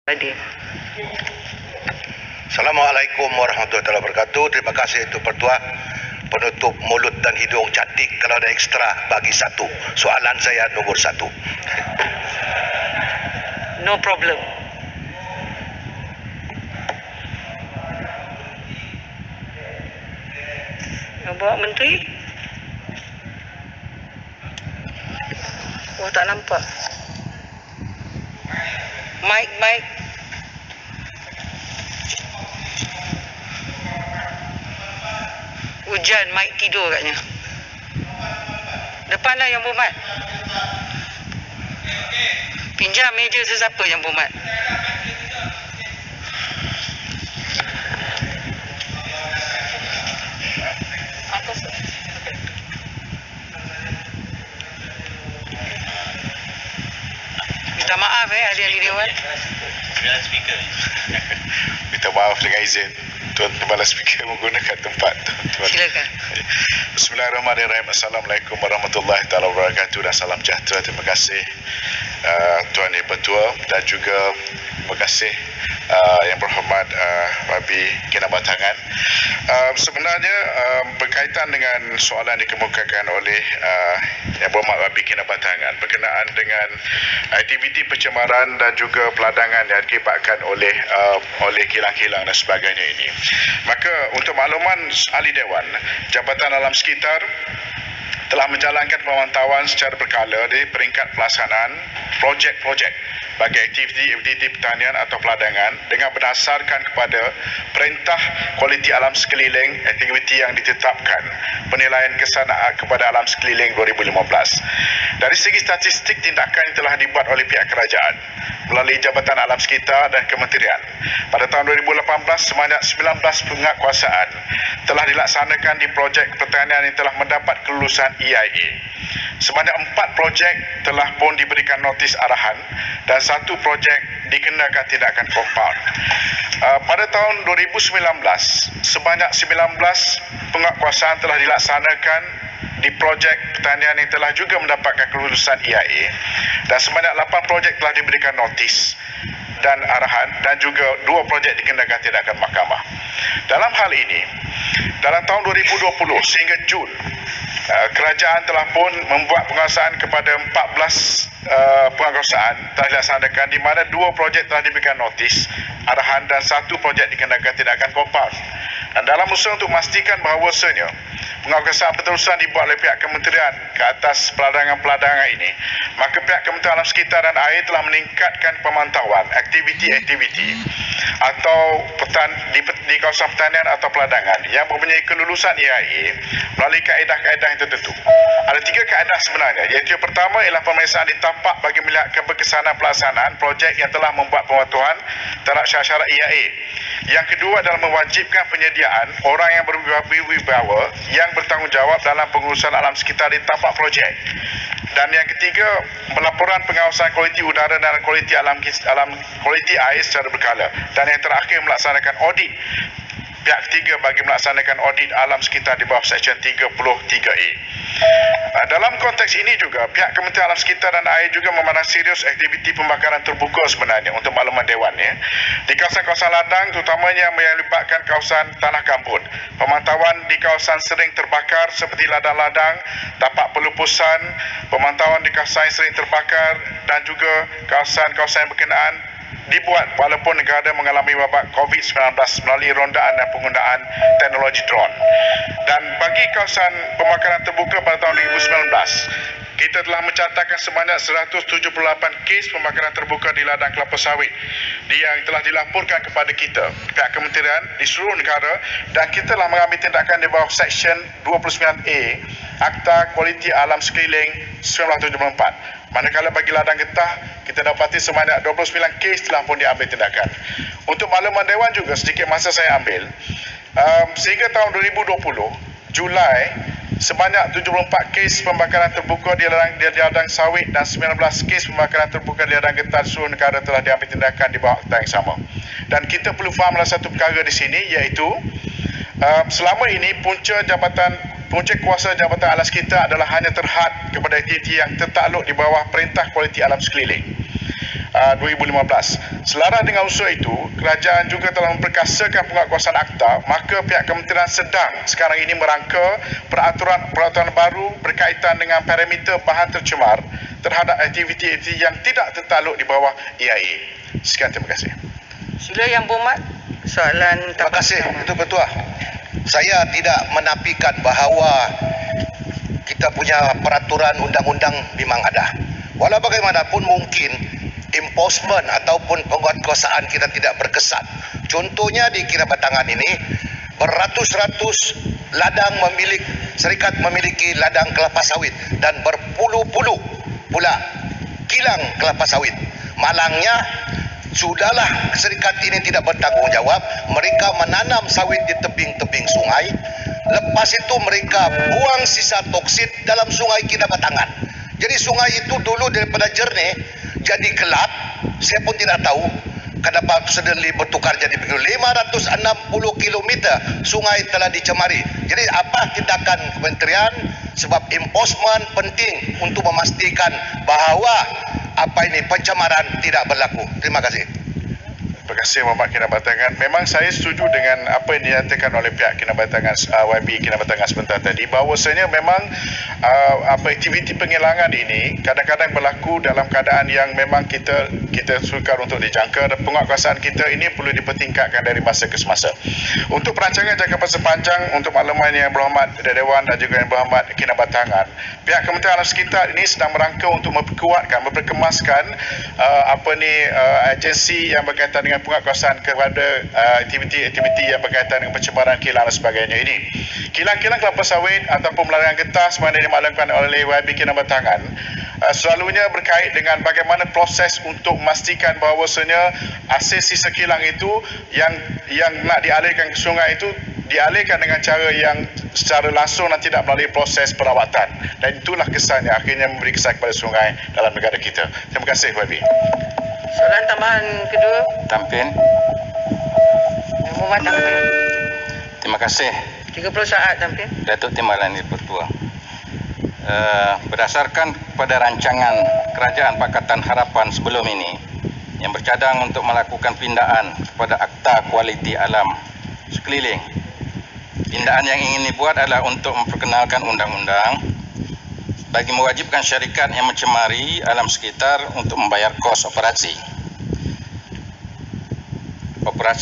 Tadi. Assalamualaikum warahmatullahi wabarakatuh. Terima kasih Tuan Pertua. Penutup mulut dan hidung cantik. Kalau ada ekstra, bagi satu. Soalan saya nomor 1. No problem. Nak bawa menteri? Oh, tak nampak. Mic. Hujan, mic tidur katnya. Depanlah yang bermat. Pinjam meja sesiapa yang bermat. Atas. Minta maaf ahli-ahli dewan. Minta maaf dengan izin Tuan Kepala Speaker menggunakan tempat. Silakan. Bismillahirrahmanirrahim. Assalamualaikum warahmatullahi wabarakatuh dan salam sejahtera. Terima kasih Tuan Ibu Ketua dan juga terima kasih Yang Berhormat Rabi Kinabatangan. Sebenarnya berkaitan dengan soalan dikemukakan oleh Yang Berhormat Rabi Kinabatangan berkenaan dengan aktiviti pencemaran dan juga peladangan yang diakibatkan oleh kilang-kilang dan sebagainya ini. Maka untuk makluman ahli Dewan, Jabatan Alam Sekitar telah menjalankan pemantauan secara berkala di peringkat pelaksanaan projek-projek bagi aktiviti pertanian atau peladangan dengan berdasarkan kepada Perintah Kualiti Alam Sekeliling aktiviti yang ditetapkan penilaian kesanaan kepada alam sekeliling 2015. Dari segi statistik, tindakan yang telah dibuat oleh pihak kerajaan melalui Jabatan Alam Sekitar dan Kementerian pada tahun 2018 sebanyak 19 penguatkuasaan telah dilaksanakan di projek pertanian yang telah mendapat kelulusan EIA. Sebanyak 4 projek telah pun diberikan notis arahan dan 1 projek dikenakan tindakan kompaun. Pada tahun 2019, sebanyak 19 penguatkuasaan telah dilaksanakan di projek pertanian yang telah juga mendapatkan kelulusan EIA dan sebanyak 8 projek telah diberikan notis dan arahan dan juga 2 projek dikenakan tindakan mahkamah. Dalam hal ini, dalam tahun 2020 sehingga Jun, kerajaan telah pun membuat penguasaan kepada 14 penguasaan telah dilaksanakan di mana 2 projek telah diberikan notis arahan dan 1 projek dikenakan tindakan kompaun. Dan dalam usaha untuk memastikan bahawasanya penguasaan berterusan dibuat oleh pihak kementerian ke atas peladangan-peladangan ini, maka pihak Kementerian Alam Sekitar dan Air telah meningkatkan pemantauan aktiviti-aktiviti atau di kawasan pertanian atau peladangan yang mempunyai kelulusan EIA melalui kaedah-kaedah yang tertentu. Ada 3 kaedah sebenarnya, iaitu yang pertama ialah pemeriksaan di tapak bagi melihat keberkesanan pelaksanaan projek yang telah membuat pematuhan terhadap syarat-syarat EIA. Yang kedua adalah mewajibkan penyediaan orang yang berwibawa yang bertanggungjawab dalam pengurusan alam sekitar di tapak projek. Dan yang ketiga, pelaporan pengawasan kualiti udara dan kualiti kualiti air secara berkala. Dan yang terakhir, melaksanakan audit pihak ketiga bagi melaksanakan audit alam sekitar di bawah Seksyen 33A. Dalam konteks ini juga, pihak Kementerian Alam Sekitar dan Air juga memandang serius aktiviti pembakaran terbuka sebenarnya untuk makluman Dewan ya. Di kawasan-kawasan ladang terutamanya yang melibatkan kawasan tanah gambut. Pemantauan di kawasan sering terbakar seperti ladang-ladang, tapak pelupusan, pemantauan di kawasan yang sering terbakar dan juga kawasan-kawasan yang berkenaan dibuat walaupun negara mengalami wabak COVID-19 melalui rondaan dan penggunaan teknologi drone. Dan bagi kawasan pembakaran terbuka pada tahun 2019, kita telah mencatatkan sebanyak 178 kes pembakaran terbuka di ladang kelapa sawit yang telah dilaporkan kepada kita, pihak kementerian di seluruh negara, dan kita telah mengambil tindakan di bawah Seksyen 29A Akta Kualiti Alam Sekeliling 1974. Manakala bagi ladang getah, kita dapati sebanyak 29 kes telah pun diambil tindakan. Untuk makluman Dewan juga, sedikit masa saya ambil, sehingga tahun 2020, Julai, sebanyak 74 kes pembakaran terbuka di ladang sawit dan 19 kes pembakaran terbuka di ladang getah di seluruh negara telah diambil tindakan di bawah akta yang sama. Dan kita perlu fahamlah satu perkara di sini, iaitu selama ini punca kuasa Jabatan Alam Sekitar adalah hanya terhad kepada aktiviti yang tertakluk di bawah Perintah Kualiti Alam Sekeliling. 2015. Selaras dengan usul itu, kerajaan juga telah memperkasakan penguatkuasaan akta, maka pihak kementerian sedang sekarang ini merangka peraturan baru berkaitan dengan parameter bahan tercemar terhadap aktiviti-aktiviti yang tidak tertakluk di bawah EIA. Sekian, terima kasih. Sila Yang Berhormat, soalan Terima kasih Tuan Ketua. Saya tidak menafikan bahawa kita punya peraturan undang-undang memang ada. Walau bagaimanapun mungkin enforcement ataupun penguatkuasaan kita tidak berkesan. Contohnya di Kinabatangan ini beratus-ratus ladang syarikat memiliki ladang kelapa sawit dan berpuluh-puluh pula kilang kelapa sawit. Malangnya sudahlah syarikat ini tidak bertanggungjawab, mereka menanam sawit di tebing-tebing sungai. Lepas itu mereka buang sisa toksin dalam sungai Kinabatangan. Jadi sungai itu dulu daripada jernih jadi gelap. Saya pun tidak tahu kenapa suddenly bertukar jadi begitu. 560 km sungai telah dicemari. Jadi apa tindakan kementerian? Sebab enforcement penting untuk memastikan bahawa pencemaran tidak berlaku. Terima kasih. Terima kasih Muhammad Kinabatangan. Memang saya setuju dengan apa yang dinyatakan oleh pihak Kinabatangan YB Kinabatangan sebentar tadi, bahawasanya memang aktiviti penghilangan ini kadang-kadang berlaku dalam keadaan yang memang kita sukar untuk dijangka, dan penguatkuasaan kita ini perlu dipertingkatkan dari masa ke semasa. Untuk perancangan jangka masa panjang, untuk makluman yang berhormat Dewan dan juga yang berhormat Kinabatangan, pihak Kementerian Alam Sekitar ini sedang merangka untuk memperkemaskan agensi yang berkaitan dengan penguatkuasaan kepada aktiviti-aktiviti yang berkaitan dengan pencemaran kilang dan sebagainya ini. Kilang-kilang kelapa sawit ataupun pelarangan getah sebagaimana dimaklumkan oleh YB Kinabatangan selalunya berkait dengan bagaimana proses untuk memastikan bahawasanya hasil sisa kilang itu yang nak dialihkan ke sungai itu dialihkan dengan cara yang secara langsung dan tidak melalui proses perawatan, dan itulah kesan yang akhirnya memberi kesan kepada sungai dalam negara kita. Terima kasih YB. Soalan tambahan kedua, Tampin. Yang Berhormat Tampin. Terima kasih 30 saat Tampin. Datuk Timbalan Dipertua. Berdasarkan pada rancangan Kerajaan Pakatan Harapan sebelum ini yang bercadang untuk melakukan pindaan kepada Akta Kualiti Alam Sekeliling, pindaan yang ingin dibuat adalah untuk memperkenalkan undang-undang bagi mewajibkan syarikat yang mencemari alam sekitar untuk membayar kos operasi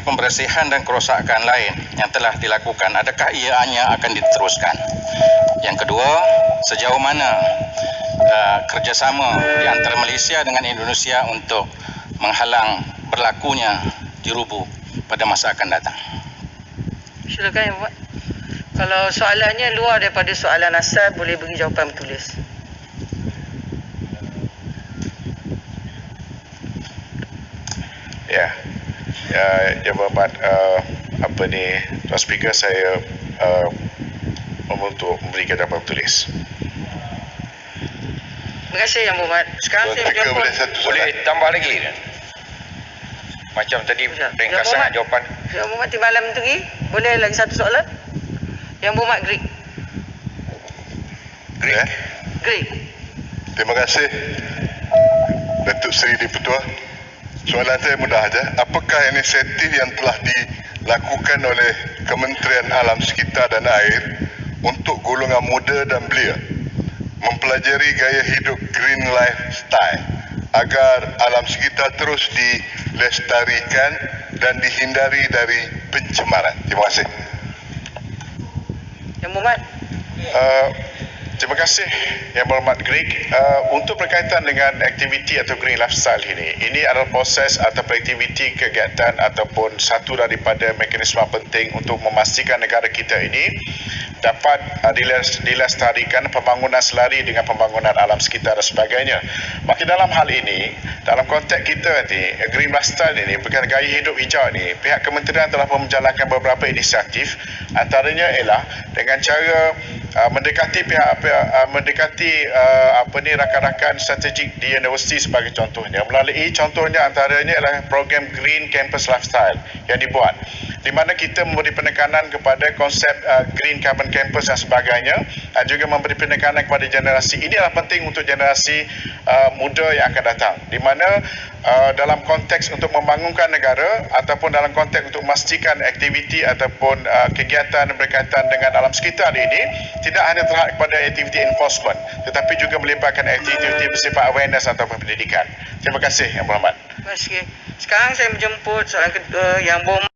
pembersihan dan kerosakan lain yang telah dilakukan. Adakah ianya akan diteruskan? Yang kedua, sejauh mana kerjasama di antara Malaysia dengan Indonesia untuk menghalang berlakunya jerubu pada masa akan datang? Silakan Yang Berhormat. Kalau soalannya luar daripada soalan asal, boleh beri jawapan bertulis. Ya, Yang Berhormat Tuan Speaker, saya untuk memberikan jawapan bertulis. Terima kasih Yang Berhormat. Sekarang saya Speaker boleh menjawab. satu Boleh soalan. tambah lagi? Macam tadi ringkasan jawapan. Yang Berhormat Timbalan Menteri, boleh lagi satu soalan? Yang Berhormat Greg. Greg. Terima kasih Datuk Seri Dipertua. Soalan saya mudah saja. Apakah inisiatif yang telah dilakukan oleh Kementerian Alam Sekitar dan Air untuk golongan muda dan belia mempelajari gaya hidup green lifestyle agar alam sekitar terus dilestarikan dan dihindari dari pencemaran? Terima kasih. Yang Berhormat. Terima kasih Yang Berhormat Greg. Untuk berkaitan dengan aktiviti atau green lifestyle ini adalah proses atau aktiviti kegiatan ataupun satu daripada mekanisme penting untuk memastikan negara kita ini dapat dilestarikan pembangunan selari dengan pembangunan alam sekitar dan sebagainya. Maka dalam hal ini, dalam konteks kita ni, green lifestyle ini, bukan gaya hidup hijau ni, pihak kementerian telah menjalankan beberapa inisiatif, antaranya ialah dengan cara mendekati rakan-rakan strategik di universiti sebagai contohnya, melalui contohnya antaranya adalah program Green Campus Lifestyle yang dibuat. di mana kita memberi penekanan kepada konsep green carbon campus dan sebagainya, dan juga memberi penekanan kepada generasi. Ini adalah penting untuk generasi muda yang akan datang, di mana dalam konteks untuk membangunkan negara ataupun dalam konteks untuk memastikan aktiviti ataupun kegiatan berkaitan dengan alam sekitar ini tidak hanya terhad kepada aktiviti enforcement, tetapi juga melibatkan aktiviti bersifat awareness ataupun pendidikan. Terima kasih Yang Berhormat. Terima kasih. Sekarang saya menjemput soalan kedua yang bom